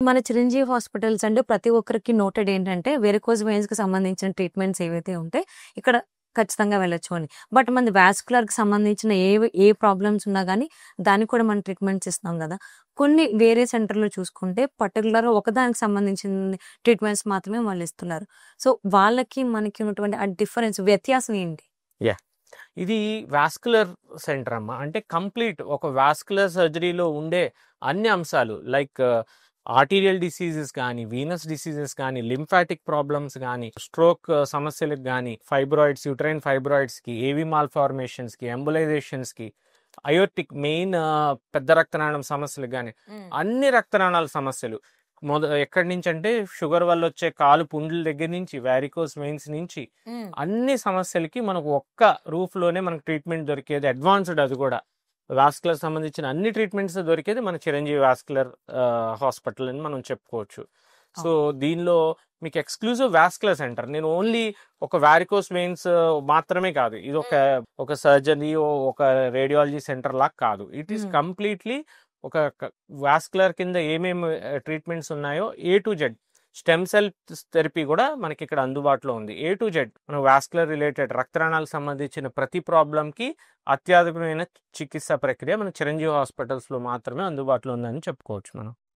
మన చిరంజీవి హాస్పిటల్స్ అంటే ప్రతి ఒక్కరికి నోటెడ్ ఏంటంటే వెరికోజ్ వెయిన్స్‌కి సంబంధించిన ట్రీట్మెంట్స్ ఏవైతే ఉంటాయి ఇక్కడ ఖచ్చితంగా వెళ్ళొచ్చు అని. బట్ మనది వాస్కులర్‌కి సంబంధించిన ఏ ప్రాబ్లమ్స్ ఉన్నా గానీ దానికి కూడా మనం ట్రీట్మెంట్స్ ఇస్తాం గదా! కొన్ని వేరే సెంటర్‌లో చూసుకుంటే పర్టిక్యులర్‌గా ఒకదానికి సంబంధించిన ట్రీట్మెంట్స్ మాత్రమే వాళ్ళు ఇస్తున్నారు. సో, వాళ్ళకి మనకి ఉన్నటువంటి ఆ డిఫరెన్స్ వ్యత్యాసం ఏంటి? యాహ్! ఇది వాస్కులర్ సెంటర్ అమ్మా. అంటే కంప్లీట్ ఒక వాస్కులర్ సర్జరీలో ఉండే అన్ని అంశాలు లైక్ ఆర్టీరియల్ డిసీజెస్ గానీ, వీనస్ డిసీజెస్ గానీ, లింఫాటిక్ ప్రాబ్లమ్స్ గానీ, స్ట్రోక్ సమస్యలకు గానీ, ఫైబ్రాయిడ్స్, యూట్రైన్ ఫైబ్రాయిడ్స్‌కి, ఏవీ మాల్‌ఫార్మేషన్స్‌కి, ఎంబోలైజేషన్స్‌కి, అయోర్టిక్ మెయిన్ పెద్ద రక్తనాళం సమస్యలకు గానీ, అన్ని రక్తనాళాల సమస్యలు ఎక్కడి నుంచి అంటే షుగర్ వల్ల వచ్చే కాలు పుండ్ల దగ్గర నుంచి, వారికోస్ వెయిన్స్ నుంచి అన్ని సమస్యలకి మనకు ఒక్క రూఫ్‌లోనే మనకు ట్రీట్మెంట్ దొరికేది. అడ్వాన్స్డ్ అది కూడా. వాస్కులర్ సంబంధించిన అన్ని ట్రీట్మెంట్స్ దొరికేది మన చిరంజీవి వాస్కులర్ హాస్పిటల్ అని మనం చెప్పుకోవచ్చు. సో, దీనిలో మీకు ఎక్స్‌క్లూజివ్ వాస్కులర్ సెంటర్. నేను ఓన్లీ ఒక వారికోస్ వెయిన్స్ మాత్రమే కాదు. ఇది ఒక సర్జరీ, ఒక రేడియాలజీ సెంటర్ లాగా కాదు. ఇట్ ఈస్ కంప్లీట్‌లీ ఒక వాస్కులర్ కింద ఏమేమి ట్రీట్మెంట్స్ ఉన్నాయో A to Z. Stem cell therapy కూడా మనకి ఇక్కడ అందుబాటులో ఉంది. ఏ టు జెడ్ మన వాస్కులర్ రిలేటెడ్ రక్తనాళాలకు సంబంధించిన ప్రతి ప్రాబ్లంకి అత్యాధునికమైన చికిత్సా ప్రక్రియ మన చిరంజీవి హాస్పిటల్స్‌లో మాత్రమే అందుబాటులో ఉందని చెప్పుకోవచ్చు మనం.